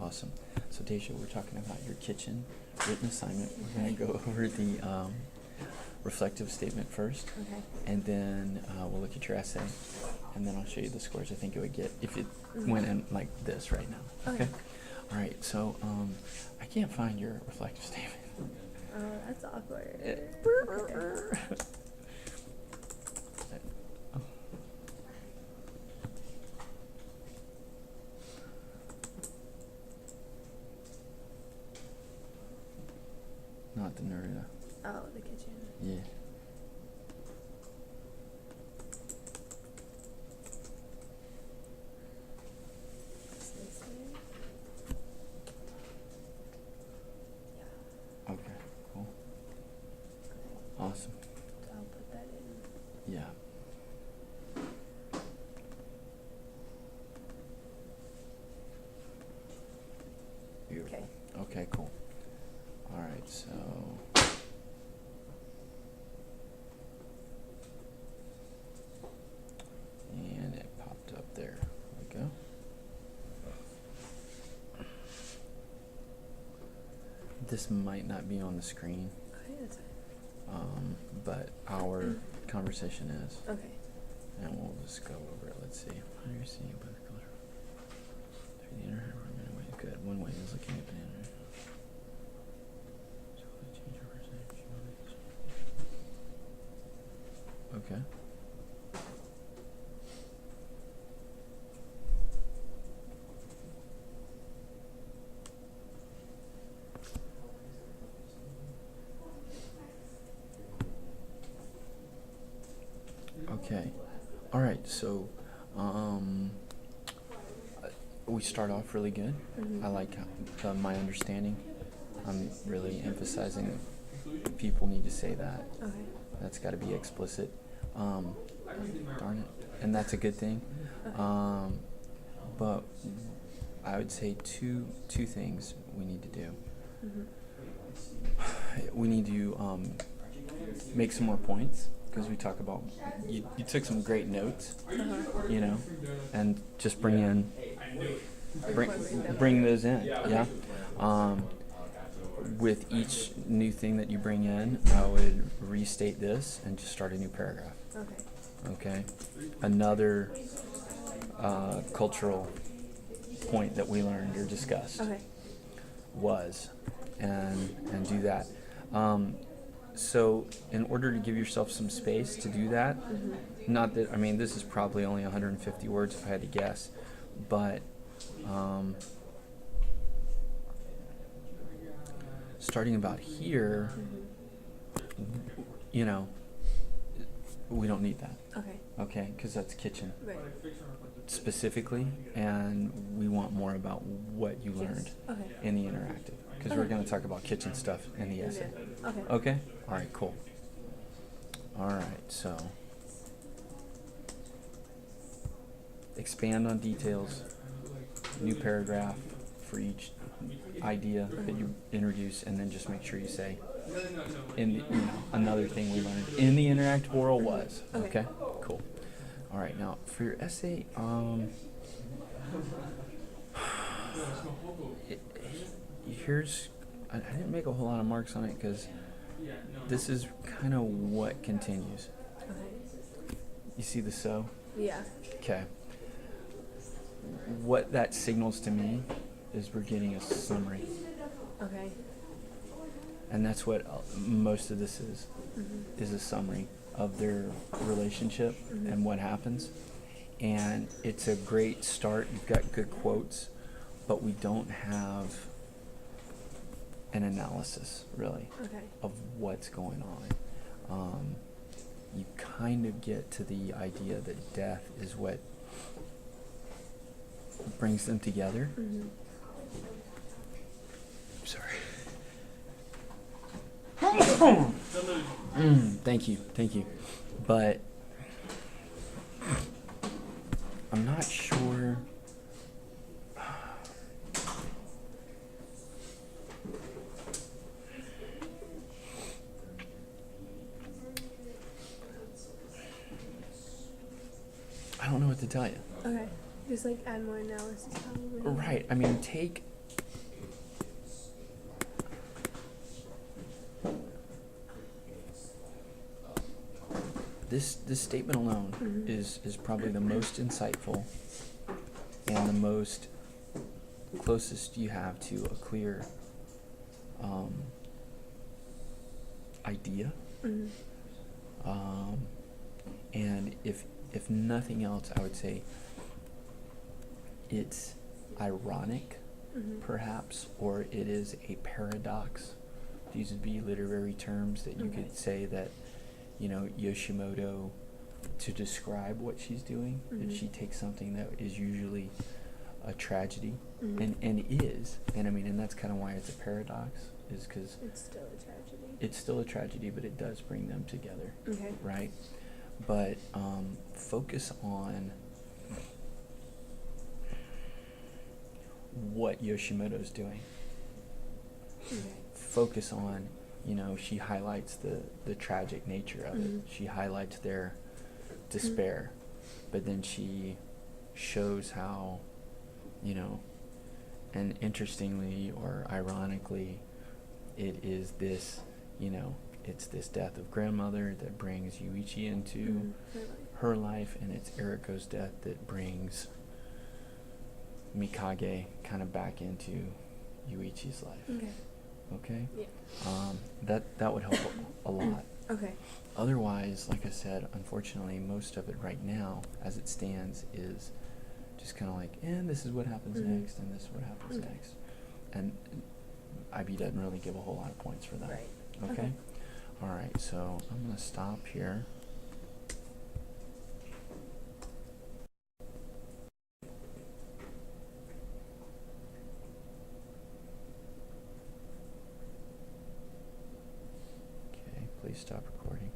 Awesome. So Deja, we're talking about your kitchen written assignment. We're going to go over the reflective statement first, Okay. and then we'll look at your essay, and then I'll show you the scores I think it would get if it went in like this right now. Okay. All right. So I can't find your reflective statement. Oh, that's awkward. Okay. Not the nerd. Oh, the kitchen. Yeah. It's this way. Yeah. Okay. Cool. Okay. Awesome. So I'll put that in. Yeah. Beautiful. Okay. Okay, cool. All right, so and it popped up there. There we go. This might not be on the screen, Okay, that's fine. but our conversation is. Okay. And we'll just go over it. Let's see. How do you see by the color? Through the internet way. Good. One way is looking at the internet. So we change our percentage. Okay. Okay. All right. So, we start off really good. Mhm. I like my understanding. I'm really emphasizing people need to say that. Okay. That's got to be explicit. Darn it. And that's a good thing. Okay. But I would say two things we need to do. Mhm. We need to make some more points because we talk about you took some great notes, you know, and just bring those in, yeah. With each new thing that you bring in, I would restate this and just start a new paragraph. Okay. Okay. Another cultural point that we learned or discussed Okay. was, and do that. So in order to give yourself some space to do that, not that, I mean, this is probably only 150 words if I had to guess, but starting about here, you know, we don't need that, Okay. okay? Because that's kitchen Right. specifically, and we want more about what you learned Okay. in the interactive, because we're going to talk about kitchen stuff in the essay. Okay. Okay? All right, cool. All right, so expand on details, new paragraph for each idea that you introduce, and then just make sure you say, another thing we learned in the interactive oral was. Okay. Okay? Cool. All right, now for your essay, here's, I didn't make a whole lot of marks on it because this is kind of what continues. Okay. You see the so? Yeah. Okay. What that signals to me is we're getting a summary. Okay. And that's what most of this Mhm. is a summary of their relationship and what happens. And it's a great start. You've got good quotes, but we don't have an analysis, really, Okay. of what's going on. You kind of get to the idea that death is what brings them together. Mhm. Sorry. Thank you. But I'm not sure. I don't know what to tell you. Okay. Just like add more analysis probably. Right. I mean, take this statement alone is probably the most insightful and the most closest you have to a clear idea. And if nothing else, I would say it's ironic, perhaps, or it is a paradox. These would be literary terms that you could say that, Yoshimoto, to describe what she's doing, that she takes something that is usually a tragedy, and is, and that's kind of why it's a paradox, is because It's still a tragedy. it's still a tragedy, but it does bring them together, Okay. right? But focus on what Yoshimoto's doing. Okay. Focus on, she highlights the tragic nature of it. She highlights their despair, but then she shows how, and interestingly or ironically, it is this, it's this death of grandmother that brings Yuichi into her life, and it's Eriko's death that brings Mikage kind of back into Yuichi's life. Okay. Okay? Yeah. That would help a lot. Okay. Otherwise, like I said, unfortunately, most of it right now, as it stands, is just kind of like, and this is what happens next, and this is what happens next. And IB doesn't really give a whole lot of points for that. Right. Okay? All right, so I'm going to stop here. Okay, please stop recording.